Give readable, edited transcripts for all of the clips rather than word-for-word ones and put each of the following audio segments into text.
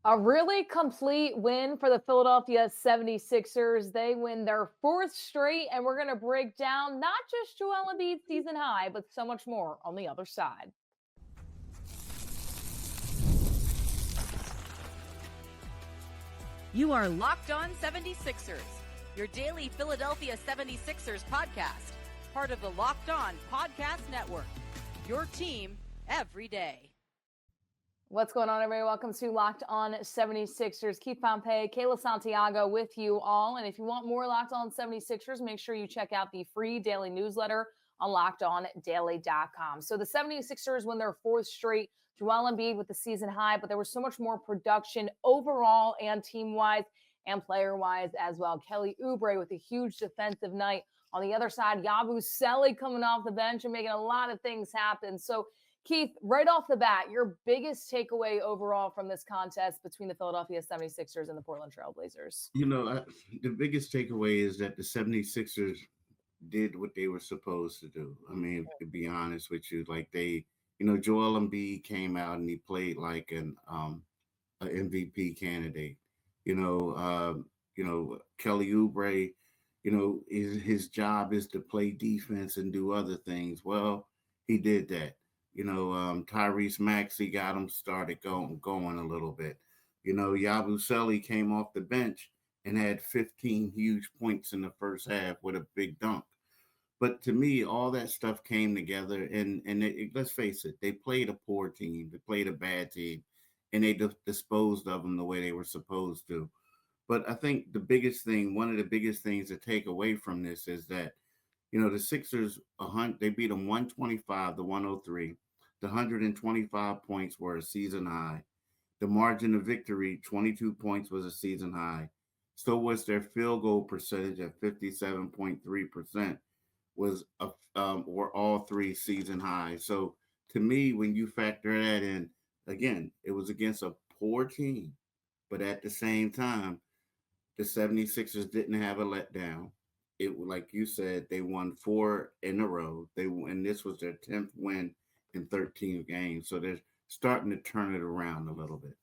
A really complete win for the Philadelphia 76ers. They win their fourth straight, and we're going to break down not just Joel Embiid's season high, but so much more on the other side. You are Locked On 76ers, your daily Philadelphia 76ers podcast, part of the Locked On Podcast Network, your team every day. What's going on, everybody? Welcome to Locked On 76ers. Keith Pompey, Kayla Santiago with you all. And if you want more Locked On 76ers, make sure you check out the free daily newsletter on lockedondaily.com. So the 76ers win their fourth straight. Joel Embiid with the season high, but there was so much more production overall and team-wise and player-wise as well. Kelly Oubre with a huge defensive night. On the other side, Yabusele coming off the bench and making a lot of things happen. So Keith, right off the bat, your biggest takeaway overall from this contest between the Philadelphia 76ers and the Portland Trailblazers? The biggest takeaway is that the 76ers did what they were supposed to do. I mean, to be honest with you, Joel Embiid came out and he played like an MVP candidate. Kelly Oubre, his job is to play defense and do other things. Well, he did that. Tyrese Maxey got him started going a little bit. Yabusele came off the bench and had 15 huge points in the first half with a big dunk. But to me, all that stuff came together, and let's face it, they played a poor team, they played a bad team, and they disposed of them the way they were supposed to. But I think one of the biggest things to take away from this is that, the Sixers, they beat them 125 to 103. The 125 points were a season high. The margin of victory, 22 points, was a season high. So was their field goal percentage at 57.3%. Were all three season highs. So to me, when you factor that in, again, it was against a poor team, but at the same time, the 76ers didn't have a letdown. It, like you said, they won 4 in a row. And this was their 10th win in 13 games. So they're starting to turn it around a little bit.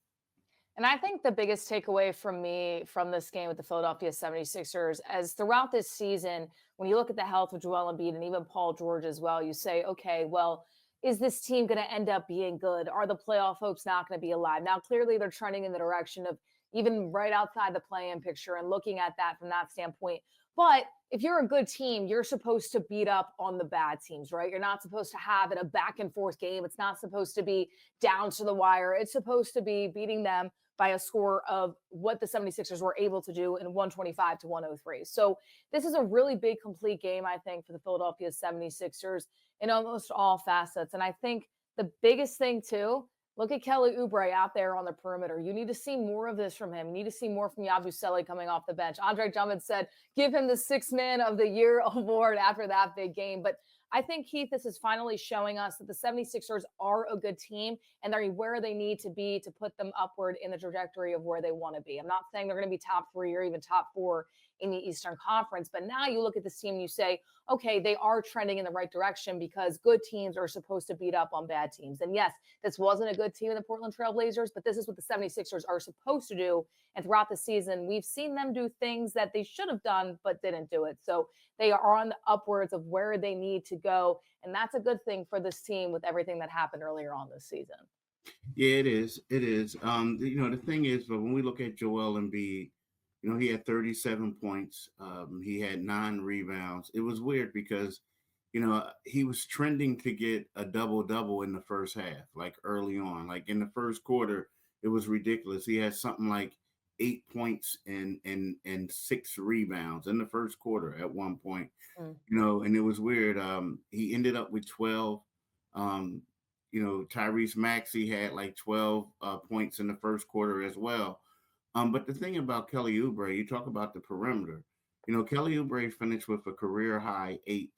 And I think the biggest takeaway from me from this game with the Philadelphia 76ers, as throughout this season, when you look at the health of Joel Embiid and even Paul George as well, you say, okay, well, is this team going to end up being good? Are the playoff hopes not going to be alive? Now, clearly they're trending in the direction of even right outside the play-in picture and looking at that from that standpoint. But if you're a good team, you're supposed to beat up on the bad teams, right? You're not supposed to have it a back and forth game. It's not supposed to be down to the wire. It's supposed to be beating them by a score of what the 76ers were able to do in 125 to 103. So this is a really big, complete game, I think, for the Philadelphia 76ers in almost all facets. And I think the biggest thing, too, look at Kelly Oubre out there on the perimeter. You need to see more of this from him. You need to see more from Yabusele coming off the bench. Andre Drummond said, give him the Sixth Man of the Year award after that big game. But I think, Keith, this is finally showing us that the 76ers are a good team and they're where they need to be to put them upward in the trajectory of where they want to be. I'm not saying they're going to be top 3 or even top 4 in the Eastern Conference, but now you look at this team and you say, okay, they are trending in the right direction because good teams are supposed to beat up on bad teams. And yes, this wasn't a good team in the Portland Trailblazers, but this is what the 76ers are supposed to do. And throughout the season, we've seen them do things that they should have done but didn't do it. So they are on the upwards of where they need to go. And that's a good thing for this team with everything that happened earlier on this season. Yeah, it is. It is. The thing is, but when we look at Joel Embiid, he had 37 points. He had 9 rebounds. It was weird because, he was trending to get a double-double in the first half, like early on. Like in the first quarter, it was ridiculous. He had something like 8 points and 6 rebounds in the first quarter at one point. And it was weird. He ended up with 12. Tyrese Maxey had like 12 points in the first quarter as well. But the thing about Kelly Oubre, you talk about the perimeter. Kelly Oubre finished with a career high eight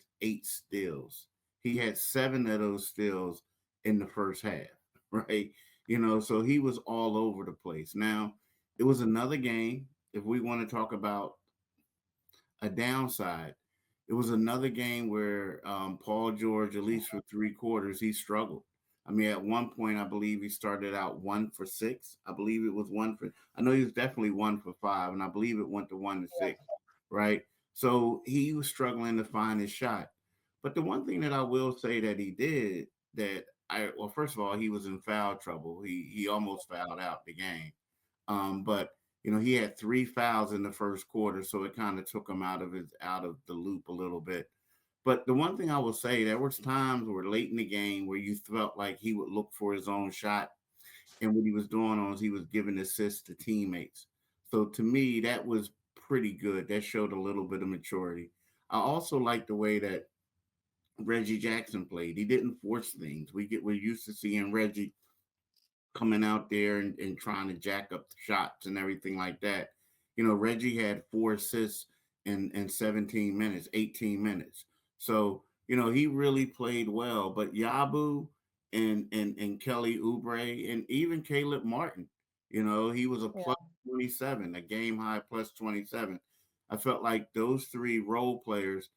steals. He had 7 of those steals in the first half, right? So he was all over the place. Now, it was another game. If we want to talk about a downside, it was another game where Paul George, at least for 3 quarters, he struggled. I mean, at one point, I believe he started out 1 for 6. I believe it was I know he was definitely 1 for 5, and I believe it went to 1 to 6, right? So he was struggling to find his shot. But the one thing that I will say that he did well, first of all, he was in foul trouble. He almost fouled out the game. But he had 3 fouls in the first quarter, so it kind of took him out of the loop a little bit. But the one thing I will say, there was times where late in the game where you felt like he would look for his own shot, and what he was doing was he was giving assists to teammates. So to me, that was pretty good. That showed a little bit of maturity. I also like the way that Reggie Jackson played. He didn't force things. We're used to seeing Reggie coming out there and trying to jack up the shots and everything like that. Reggie had 4 assists in 17 minutes, 18 minutes. So, he really played well. But Yabu and Kelly Oubre and even Caleb Martin, he was a Yeah. plus 27, a game high plus 27. I felt like those three role players,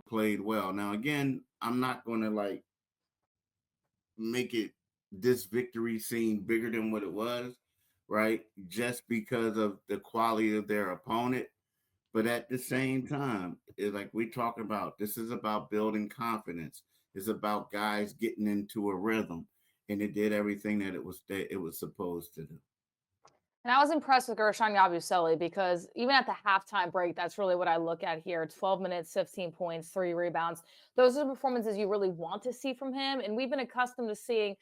played well. Now, again, I'm not going to make it this victory seem bigger than what it was, right? Just because of the quality of their opponent. But at the same time, it's like we talk about, this is about building confidence. It's about guys getting into a rhythm. And it did everything that it was supposed to do. And I was impressed with Guerschon Yabusele because even at the halftime break, that's really what I look at here. 12 minutes, 15 points, 3 rebounds. Those are the performances you really want to see from him. And we've been accustomed to seeing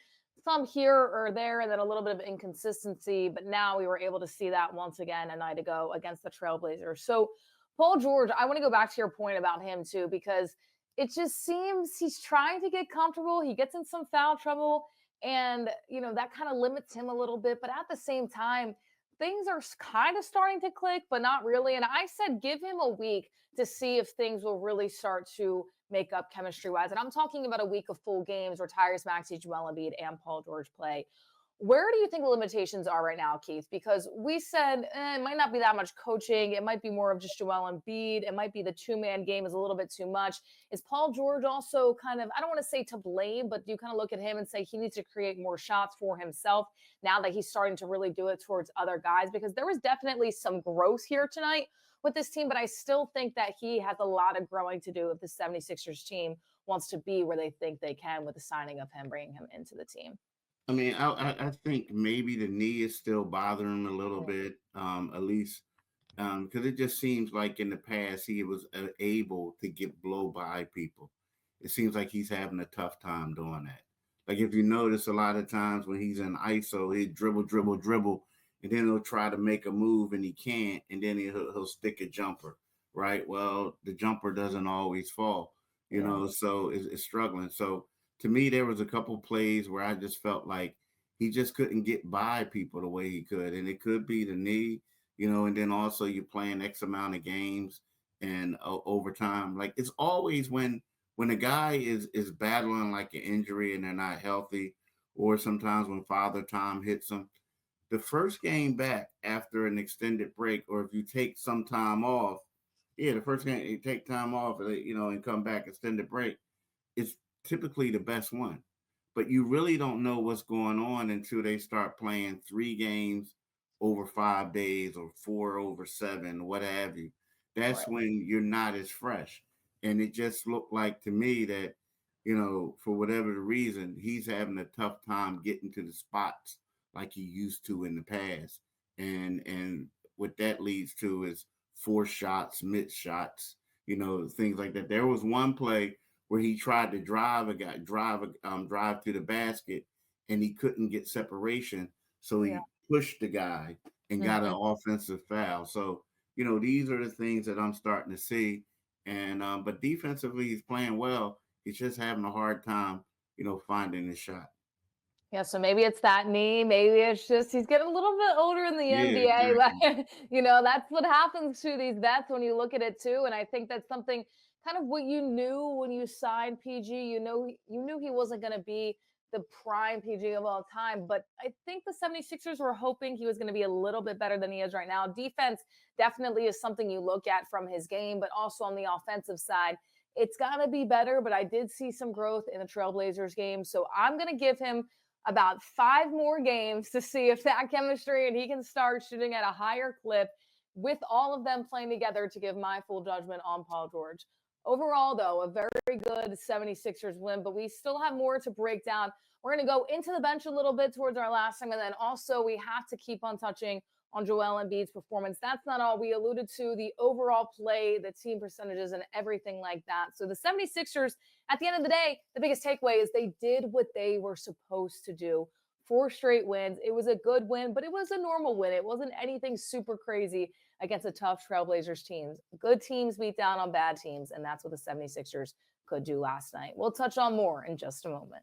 some here or there and then a little bit of inconsistency. But now we were able to see that once again a night ago against the Trailblazers. So, Paul George, I want to go back to your point about him too, because it just seems he's trying to get comfortable. He gets in some foul trouble. And, that kind of limits him a little bit. But at the same time, things are kind of starting to click, but not really. And I said, give him a week to see if things will really start to make up chemistry wise. And I'm talking about a week of full games where Tyrese Maxey, Joel Embiid, and Paul George play. Where do you think the limitations are right now, Keith? Because we said it might not be that much coaching. It might be more of just Joel Embiid. It might be the two-man game is a little bit too much. Is Paul George also kind of, I don't want to say to blame, but do you kind of look at him and say he needs to create more shots for himself now that he's starting to really do it towards other guys? Because there was definitely some growth here tonight with this team, but I still think that he has a lot of growing to do if the 76ers team wants to be where they think they can with the signing of him, bringing him into the team. I mean, I think maybe the knee is still bothering him a little bit, at least because it just seems like in the past he was able to get blow by people. It seems like he's having a tough time doing that. Like if you notice, a lot of times when he's in ISO, he dribble, dribble, dribble, and then he'll try to make a move and he can't, and then he'll stick a jumper, right? Well, the jumper doesn't always fall, so it's struggling. So to me, there was a couple plays where I just felt like he just couldn't get by people the way he could, and it could be the knee, and then also you're playing X amount of games and overtime. Like it's always when a guy is battling like an injury and they're not healthy, or sometimes when father time hits them. The first game back after an extended break, or if you take some time off, the first game you take time off, and come back extended break, it's typically the best one. But you really don't know what's going on until they start playing 3 games over 5 days or 4 over 7, what have you. That's Right. when you're not as fresh. And it just looked like to me that, for whatever the reason, he's having a tough time getting to the spots like he used to in the past. And what that leads to is forced shots, missed shots, things like that. There was one play where he tried to drive to the basket, and he couldn't get separation, so Yeah. he pushed the guy and got an Mhm. offensive foul. So these are the things that I'm starting to see, and but defensively he's playing well. He's just having a hard time, finding his shot. Yeah, so maybe it's that knee. Maybe it's just he's getting a little bit older in the Yeah, NBA. exactly. Like, that's what happens to these vets when you look at it too. And I think that's something kind of what you knew when you signed PG. You knew he wasn't going to be the prime PG of all time. But I think the 76ers were hoping he was going to be a little bit better than he is right now. Defense definitely is something you look at from his game, but also on the offensive side It's got to be better, but I did see some growth in the Trailblazers game. So I'm going to give him about 5 more games to see if that chemistry and he can start shooting at a higher clip with all of them playing together to give my full judgment on Paul George. Overall, though, a very good 76ers win, but we still have more to break down. We're going to go into the bench a little bit towards our last time, and then also we have to keep on touching on Joel Embiid's performance. That's not all. We alluded to the overall play, the team percentages, and everything like that. So the 76ers, at the end of the day, the biggest takeaway is they did what they were supposed to do. 4 straight wins. It was a good win, but it was a normal win. It wasn't anything super crazy against a tough Trailblazers teams. Good teams beat down on bad teams, and that's what the 76ers could do last night. We'll touch on more in just a moment.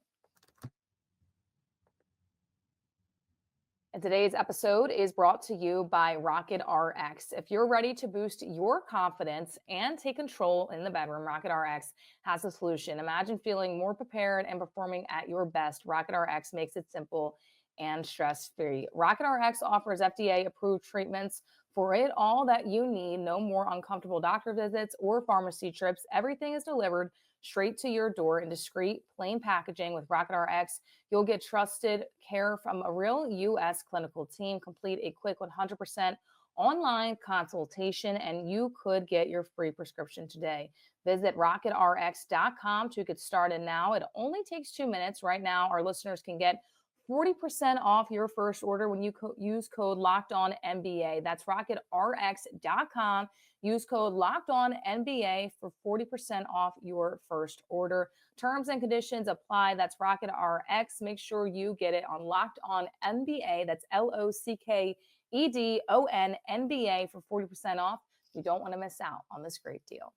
And today's episode is brought to you by Rocket RX. If you're ready to boost your confidence and take control in the bedroom, Rocket RX has a solution. Imagine feeling more prepared and performing at your best. Rocket RX makes it simple and stress-free. Rocket RX offers FDA-approved treatments for it all that you need. No more uncomfortable doctor visits or pharmacy trips. Everything is delivered straight to your door in discreet, plain packaging. With Rocket RX, you'll get trusted care from a real U.S. clinical team. Complete a quick 100% online consultation, and you could get your free prescription today. Visit rocketrx.com to get started now. It only takes 2 minutes. Right now, our listeners can get 40% off your first order when you use code LOCKEDONNBA. That's rocketrx.com. Use code LOCKEDONNBA for 40% off your first order. Terms and conditions apply. That's Rocket RX. Make sure you get it on Locked On NBA. That's LOCKEDONNBA for 40% off. You don't want to miss out on this great deal.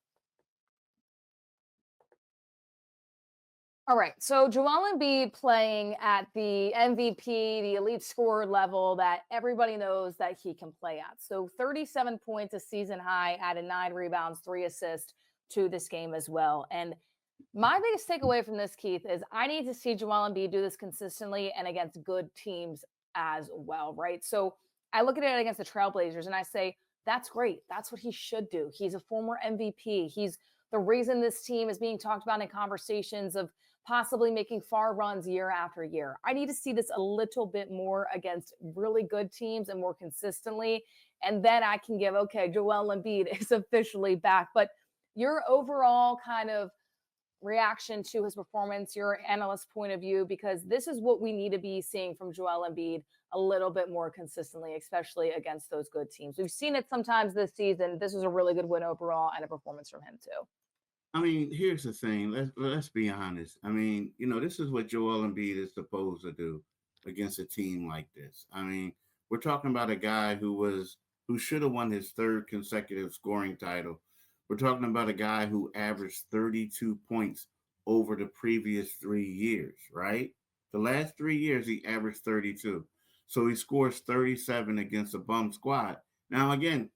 All right, so Joel Embiid playing at the MVP, the elite scorer level that everybody knows that he can play at. So 37 points, a season high, added 9 rebounds, 3 assists to this game as well. And my biggest takeaway from this, Keith, is I need to see Joel Embiid do this consistently and against good teams as well, right? So I look at it against the Trailblazers and I say, that's great. That's what he should do. He's a former MVP. He's the reason this team is being talked about in conversations of possibly making far runs year after year. I need to see this a little bit more against really good teams and more consistently. And then I can give, okay, Joel Embiid is officially back. But your overall kind of reaction to his performance, your analyst point of view, because this is what we need to be seeing from Joel Embiid a little bit more consistently, especially against those good teams. We've seen it sometimes this season. This was a really good win overall and a performance from him too. I mean, here's the thing. Let's be honest. I mean, this is what Joel Embiid is supposed to do against a team like this. I mean, we're talking about a guy who should have won his 3rd consecutive scoring title. We're talking about a guy who averaged 32 points over the previous 3 years, right? The last 3 years, he averaged 32. So he scores 37 against a bum squad. Now, again,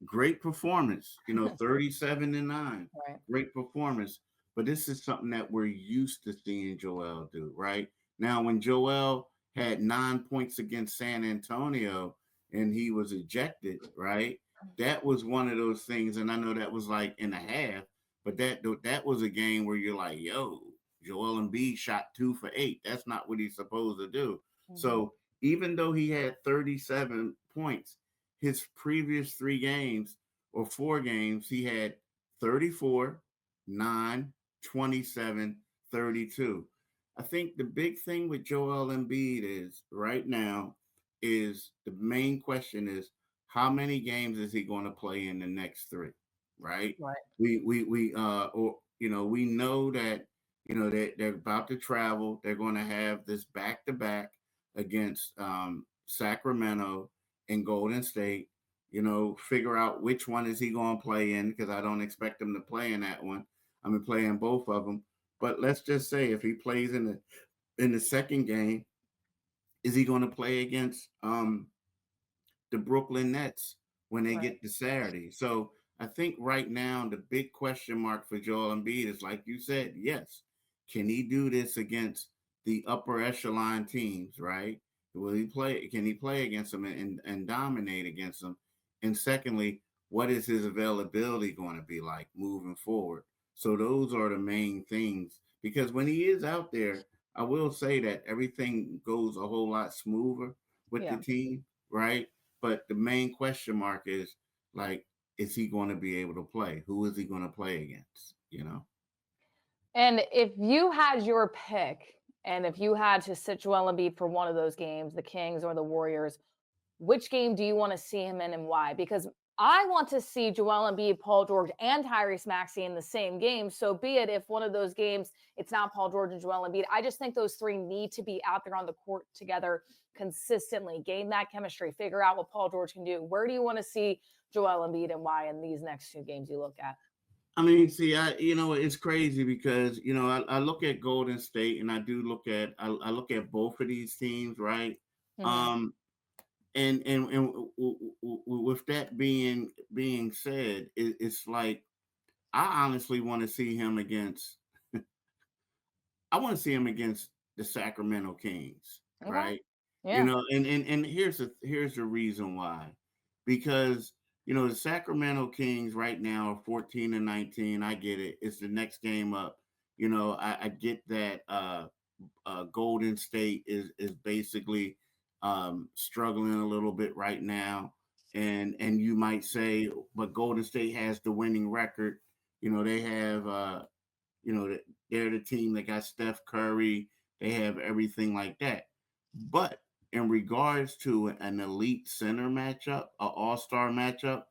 great performance, 37-9, Right. Great performance. But this is something that we're used to seeing Joel do, right? Now, when Joel had 9 points against San Antonio and he was ejected, right? That was one of those things. And I know that was like in a half, but that was a game where you're like, yo, Joel Embiid shot 2 for 8. That's not what he's supposed to do. Mm-hmm. So even though he had 37 points, his previous 3 games or 4 games, he had 34, 9, 27, 32. I think the big thing with Joel Embiid is right now is the main question is how many games is he going to play in the next 3, right? Right. We know that they're about to travel. They're going to have this back-to-back against Sacramento and Golden State, figure out which one is he going to play in, because I don't expect him to play in that one. I'm going to play in both of them. But let's just say if he plays in the second game, is he going to play against the Brooklyn Nets when they get to Saturday? So I think right now the big question mark for Joel Embiid is, like you said, yes, can he do this against the upper echelon teams, right? Can he play against them and dominate against them? And secondly, what is his availability going to be like moving forward? So those are the main things, because when he is out there, I will say that everything goes a whole lot smoother with the Yeah. team, right? But the main question mark is like, is he going to be able to play? Who is he going to play against? You know? And if you had your pick, and if you had to sit Joel Embiid for one of those games, the Kings or the Warriors, which game do you want to see him in and why? Because I want to see Joel Embiid, Paul George, and Tyrese Maxey in the same game. So be it if one of those games it's not Paul George and Joel Embiid. I just think those three need to be out there on the court together consistently, gain that chemistry, figure out what Paul George can do. Where do you want to see Joel Embiid and why in these next two games you look at? I mean, see, it's crazy because I look at Golden State, and I do look at I look at both of these teams, right? Mm-hmm. Um, with that being said, it's like I honestly want to see him against. I want to see him against the Sacramento Kings, Okay. right? Yeah. And here's the reason why, because the Sacramento Kings right now are 14-19. I get it. It's the next game up. I get that. Golden State is basically struggling a little bit right now, and you might say, but Golden State has the winning record. They have they're the team that got Steph Curry. They have everything like that. But in regards to an elite center matchup, an all-star matchup,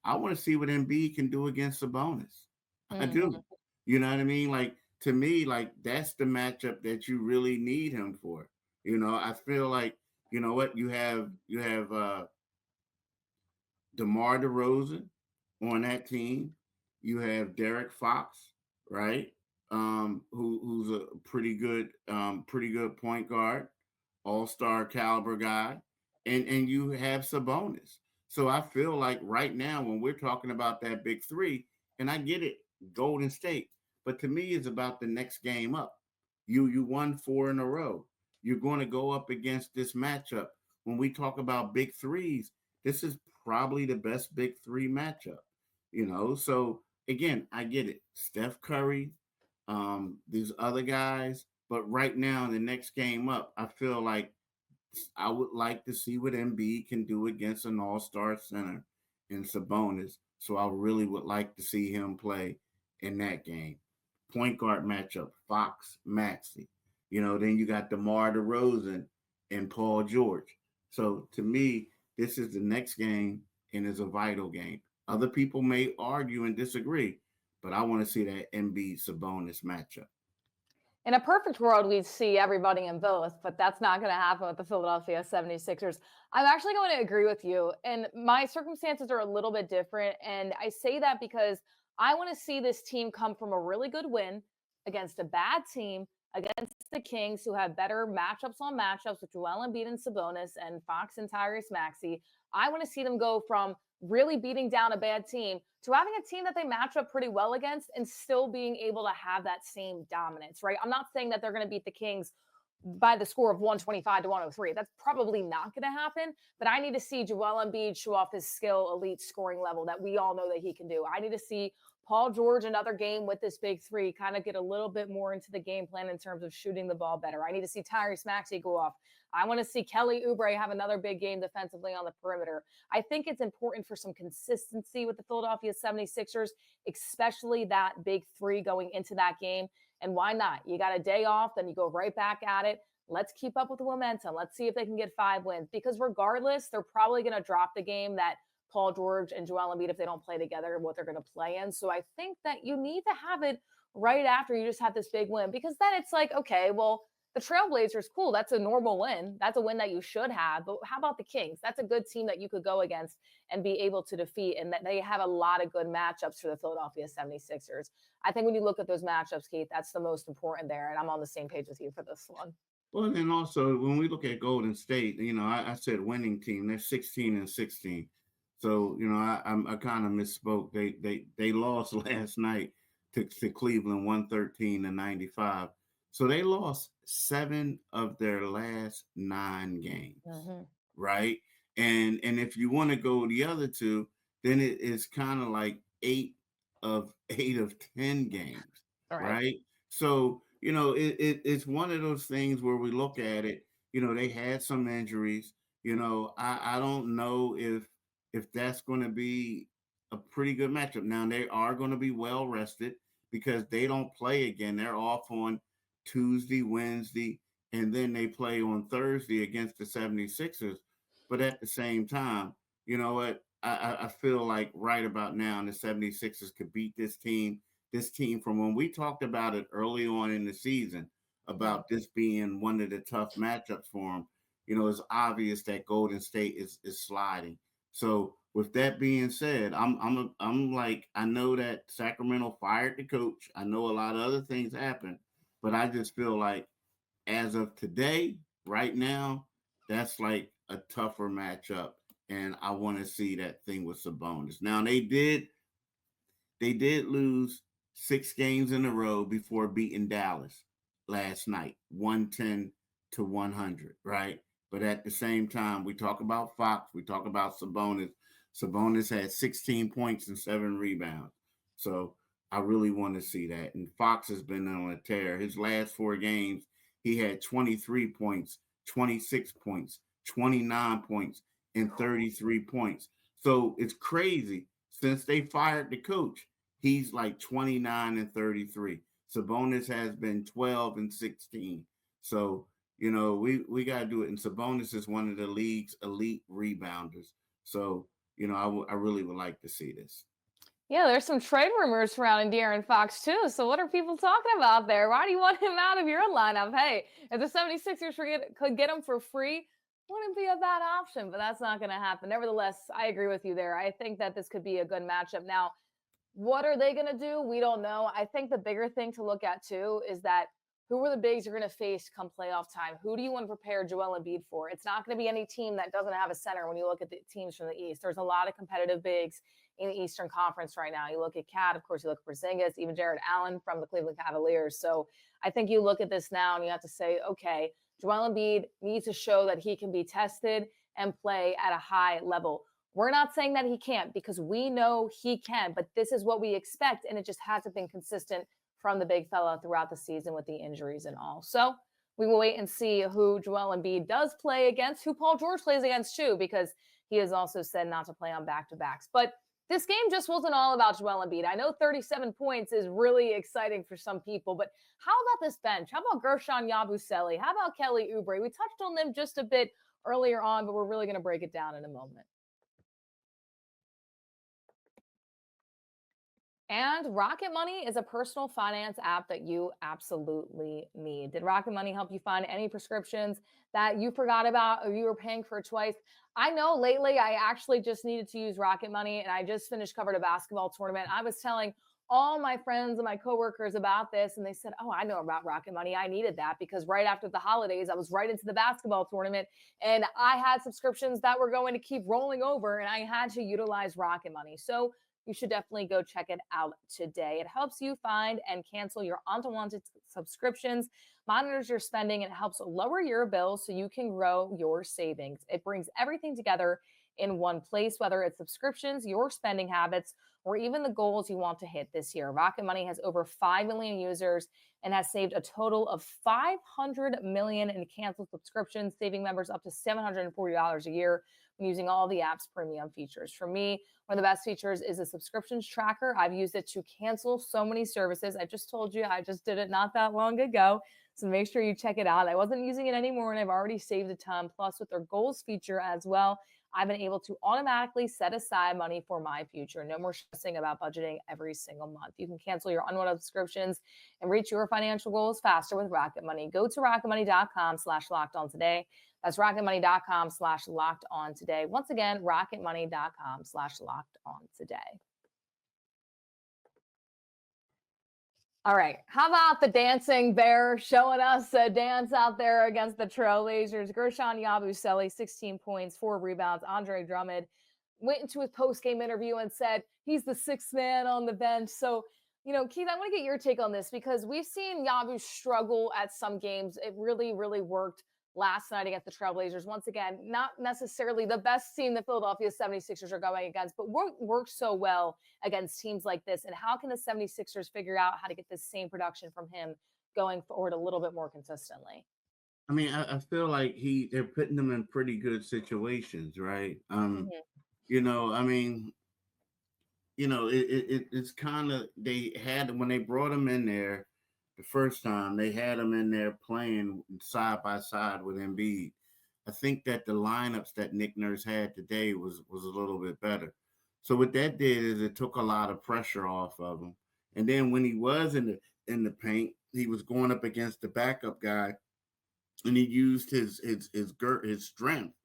I want to see what Embiid can do against Sabonis. I Mm-hmm. do. You know what I mean? Like, to me, like, that's the matchup that you really need him for. I feel like, what you have DeMar DeRozan on that team. You have Derek Fox, right? Who's a pretty good point guard, all-star caliber guy, and you have Sabonis. So I feel like right now when we're talking about that big three, and I get it, Golden State, but to me it's about the next game up. You won four in a row. You're going to go up against this matchup. When we talk about big threes, this is probably the best big three matchup. So again, I get it. Steph Curry, these other guys, but right now in the next game up, I feel like I would like to see what Embiid can do against an all-star center in Sabonis. So I really would like to see him play in that game. Point guard matchup, Fox, Maxey. Then you got DeMar DeRozan and Paul George. So to me, this is the next game and is a vital game. Other people may argue and disagree, but I want to see that Embiid Sabonis matchup. In a perfect world, we'd see everybody in both, but that's not going to happen with the Philadelphia 76ers. I'm actually going to agree with you. And my circumstances are a little bit different. And I say that because I want to see this team come from a really good win against a bad team, against the Kings, who have better matchups on matchups with Joel Embiid and Sabonis and Fox and Tyrese Maxey. I want to see them go from really beating down a bad team to having a team that they match up pretty well against and still being able to have that same dominance, right? I'm not saying that they're going to beat the Kings by the score of 125 to 103. That's probably not going to happen, but I need to see Joel Embiid show off his skill, elite scoring level that we all know that he can do. I need to see Paul George another game with this big three, kind of get a little bit more into the game plan in terms of shooting the ball better. I need to see Tyrese Maxey go off. I want to see Kelly Oubre have another big game defensively on the perimeter. I think it's important for some consistency with the Philadelphia 76ers, especially that big three going into that game. And why not? You got a day off, then you go right back at it. Let's keep up with the momentum. Let's see if they can get 5 wins, because regardless, they're probably going to drop the game that Paul George and Joel Embiid, if they don't play together, what they're going to play in. So I think that you need to have it right after you just have this big win, because then it's like, okay, well, the Trailblazers, cool. That's a normal win. That's a win that you should have. But how about the Kings? That's a good team that you could go against and be able to defeat. And that they have a lot of good matchups for the Philadelphia 76ers. I think when you look at those matchups, Keith, that's the most important there. And I'm on the same page with you for this one. Well, and then also when we look at Golden State, I said winning team. They're 16-16. So I kind of misspoke. They lost last night to Cleveland 113-95. So they lost 7 of their last 9 games, right? And if you want to go the other two, then it is kind of like 8 of 8 of 10 games, All right. right? So, it's one of those things where we look at it, they had some injuries. I don't know if that's going to be a pretty good matchup. Now, they are going to be well rested because they don't play again. They're off on Tuesday, Wednesday, and then they play on Thursday against the 76ers. But at the same time, you know what? I feel like right about now the 76ers could beat this team. This team from when we talked about it early on in the season about this being one of the tough matchups for them. It's obvious that Golden State is sliding. So with that being said, I'm like, I know that Sacramento fired the coach. I know a lot of other things happened, but I just feel like as of today, right now, that's like a tougher matchup, and I want to see that thing with Sabonis. Now they did lose 6 games in a row before beating Dallas last night, 110-100, right? But at the same time, we talk about Fox, we talk about Sabonis. Sabonis had 16 points and 7 rebounds. So I really want to see that. And Fox has been on a tear. His last 4 games, he had 23 points, 26 points, 29 points, and 33 points. So it's crazy. Since they fired the coach, he's like 29 and 33. Sabonis has been 12 and 16. So, we got to do it. And Sabonis is one of the league's elite rebounders. So, I really would like to see this. Yeah, there's some trade rumors surrounding De'Aaron Fox too. So what are people talking about there? Why do you want him out of your lineup? Hey, if the 76ers could get him for free, wouldn't be a bad option, but that's not going to happen. Nevertheless, I agree with you there. I think that this could be a good matchup. Now, what are they going to do? We don't know. I think the bigger thing to look at too is that who are the bigs you're going to face come playoff time? Who do you want to prepare Joel Embiid for? It's not going to be any team that doesn't have a center when you look at the teams from the East. There's a lot of competitive bigs in the Eastern Conference right now. You look at Cat, of course, you look at Porzingis, even Jared Allen from the Cleveland Cavaliers. So I think you look at this now and you have to say, okay, Joel Embiid needs to show that he can be tested and play at a high level. We're not saying that he can't because we know he can, but this is what we expect, and it just hasn't been consistent from the big fella throughout the season with the injuries and all. So we will wait and see who Joel Embiid does play against, who Paul George plays against too, because he has also said not to play on back-to-backs. But this game just wasn't all about Joel Embiid. I know 37 points is really exciting for some people, but how about this bench? How about Guerschon Yabusele? How about Kelly Oubre? We touched on them just a bit earlier on, but we're really going to break it down in a moment. And Rocket Money is a personal finance app that you absolutely need. Did Rocket Money help you find any prescriptions that you forgot about or you were paying for twice? I know lately I actually just needed to use Rocket Money, and I just covered a basketball tournament. I was telling all my friends and my coworkers about this, and they said, "Oh, I know about Rocket Money. I needed that because right after the holidays, I was right into the basketball tournament, and I had subscriptions that were going to keep rolling over, and I had to utilize Rocket Money." So you should definitely go check it out today. It helps you find and cancel your unwanted subscriptions, monitors your spending, and it helps lower your bills so you can grow your savings. It brings everything together in one place, whether it's subscriptions, your spending habits, or even the goals you want to hit this year. Rocket Money has over 5 million users and has saved a total of $500 million in canceled subscriptions, saving members up to $740 a year when using all the app's premium features. For me, one of the best features is a subscriptions tracker. I've used it to cancel so many services. I just told you I just did it not that long ago. So make sure you check it out. I wasn't using it anymore and I've already saved a ton. Plus, with their goals feature as well, I've been able to automatically set aside money for my future. No more stressing about budgeting every single month. You can cancel your unwanted subscriptions and reach your financial goals faster with Rocket Money. Go to rocketmoney.com/locked-on today. That's rocketmoney.com/locked-on today. Once again, rocketmoney.com/locked-on today. All right. How about the dancing bear showing us a dance out there against the Trailblazers? Guerschon Yabusele, 16 points, 4 rebounds. Andre Drummond went into his post-game interview and said he's the sixth man on the bench. So, Keith, I want to get your take on this because we've seen Yabu struggle at some games. It really, really worked last night against the Trailblazers. Once again, not necessarily the best team the Philadelphia 76ers are going against, but works so well against teams like this. And how can the 76ers figure out how to get this same production from him going forward a little bit more consistently? I mean, I feel like they're putting them in pretty good situations, right? Mhm. I mean, it's kind of, they had, when they brought him in there the first time, they had him in there playing side by side with Embiid. I think that the lineups that Nick Nurse had today was a little bit better. So what that did is it took a lot of pressure off of him. And then when he was in the paint, he was going up against the backup guy, and he used his strength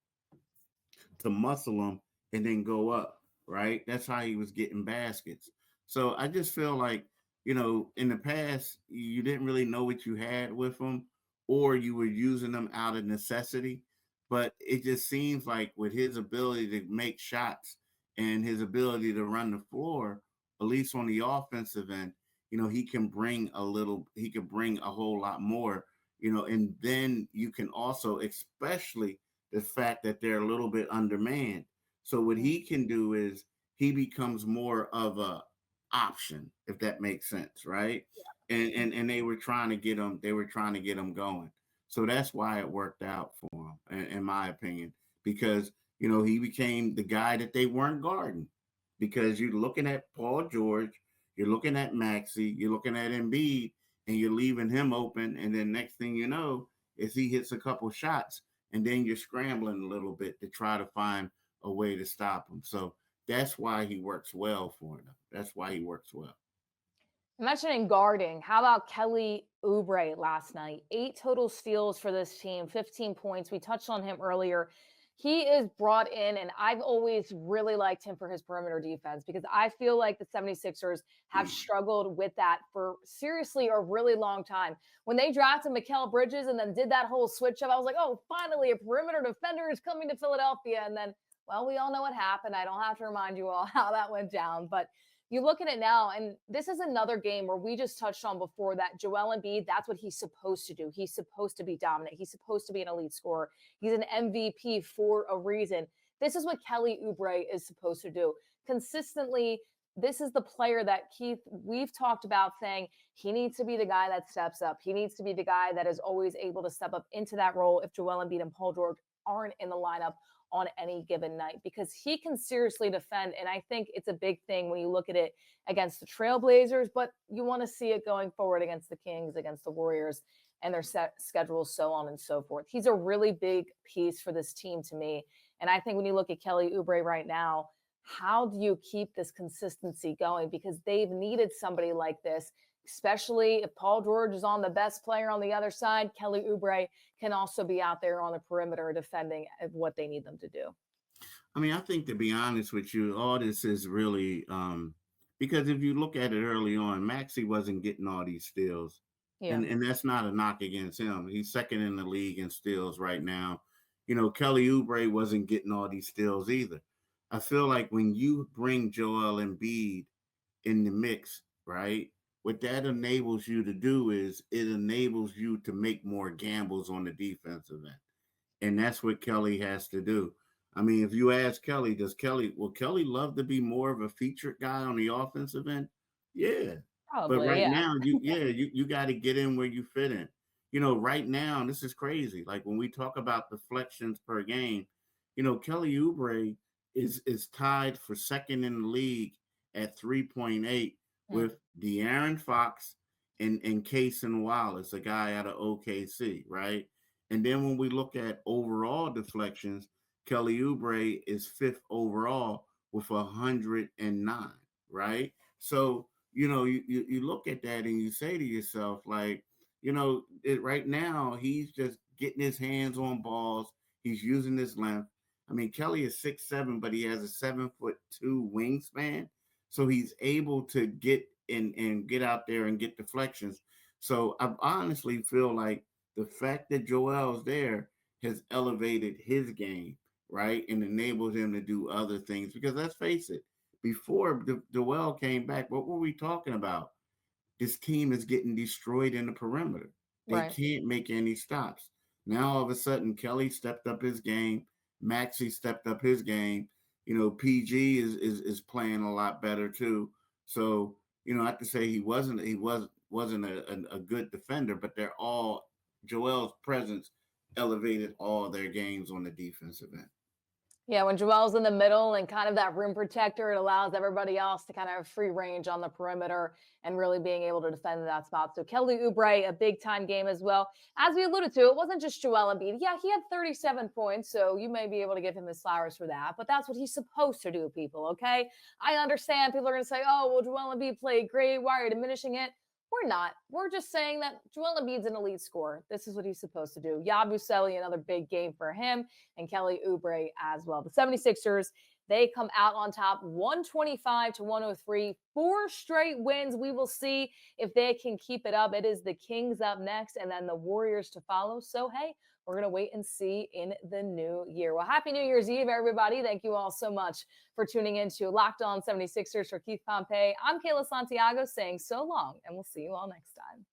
to muscle him and then go up, right? That's how he was getting baskets. So I just feel like, in the past, you didn't really know what you had with him, or you were using them out of necessity. But it just seems like with his ability to make shots and his ability to run the floor, at least on the offensive end, he can bring a whole lot more, and then you can also, especially the fact that they're a little bit undermanned. So what he can do is he becomes more of a option, if that makes sense, right? And they were trying to get him going. So that's why it worked out for him, in my opinion, because he became the guy that they weren't guarding. Because you're looking at Paul George, you're looking at Maxey, you're looking at Embiid, and you're leaving him open. And then next thing you know is he hits a couple shots, and then you're scrambling a little bit to try to find a way to stop him. So that's why he works well for them. That's why he works well. Mentioning guarding, how about Kelly Oubre last night? 8 total steals for this team, 15 points. We touched on him earlier. He is brought in, and I've always really liked him for his perimeter defense because I feel like the 76ers have struggled with that for seriously a really long time. When they drafted Mikal Bridges and then did that whole switch up, I was like, oh, finally, a perimeter defender is coming to Philadelphia. And then, well, we all know what happened. I don't have to remind you all how that went down. But you look at it now, and this is another game where we just touched on before that Joel Embiid, that's what he's supposed to do. He's supposed to be dominant. He's supposed to be an elite scorer. He's an MVP for a reason. This is what Kelly Oubre is supposed to do. Consistently, this is the player that Keith, we've talked about saying he needs to be the guy that steps up. He needs to be the guy that is always able to step up into that role if Joel Embiid and Paul George aren't in the lineup on any given night, because he can seriously defend. And I think it's a big thing when you look at it against the Trailblazers, but you want to see it going forward against the Kings, against the Warriors, and their set schedules, so on and so forth. He's a really big piece for this team to me. And I think when you look at Kelly Oubre right now, how do you keep this consistency going? Because they've needed somebody like this, especially if Paul George is on the best player on the other side. Kelly Oubre can also be out there on the perimeter defending what they need them to do. I mean, I think, to be honest with you, all this is really because if you look at it early on, Maxey wasn't getting all these steals. Yeah. And that's not a knock against him. He's second in the league in steals right now. Kelly Oubre wasn't getting all these steals either. I feel like when you bring Joel Embiid in the mix, right, what that enables you to do is it enables you to make more gambles on the defensive end. And that's what Kelly has to do. I mean, if you ask Kelly, will Kelly love to be more of a featured guy on the offensive end? Yeah. But Probably, right yeah. now, you got to get in where you fit in. Right now, and this is crazy. Like when we talk about deflections per game, Kelly Oubre is tied for second in the league at 3.8 with De'Aaron Fox and Kaysen Wallace, a guy out of OKC, right? And then when we look at overall deflections, Kelly Oubre is fifth overall with 109, right? So, you look at that and you say to yourself, like, right now he's just getting his hands on balls. He's using his length. I mean, Kelly is 6'7", but he has a 7'2" wingspan. So he's able to get in and get out there and get deflections. So I honestly feel like the fact that Joel's there has elevated his game, right? And enabled him to do other things. Because let's face it, before Joel came back, what were we talking about? This team is getting destroyed in the perimeter. They Right. can't make any stops. Now all of a sudden, Kelly stepped up his game. Maxey stepped up his game. PG is playing a lot better too. So I have to say he wasn't a good defender, but they're all Joel's presence elevated all their games on the defensive end. Yeah, when Joel's in the middle and kind of that rim protector, it allows everybody else to kind of have free range on the perimeter and really being able to defend that spot. So Kelly Oubre, a big time game as well. As we alluded to, it wasn't just Joel Embiid. Yeah, he had 37 points, so you may be able to give him his flowers for that, but that's what he's supposed to do, people, okay? I understand people are going to say, oh, well, Joel Embiid played great. Why are you diminishing it? We're not. We're just saying that Joel Embiid's an elite scorer. This is what he's supposed to do. Yabusele, another big game for him, and Kelly Oubre as well. The 76ers, they come out on top 125-103. 4 straight wins. We will see if they can keep it up. It is the Kings up next and then the Warriors to follow. So, hey, we're going to wait and see in the new year. Well, happy New Year's Eve, everybody. Thank you all so much for tuning in to Locked On 76ers. For Keith Pompey, I'm Kayla Santiago saying so long, and we'll see you all next time.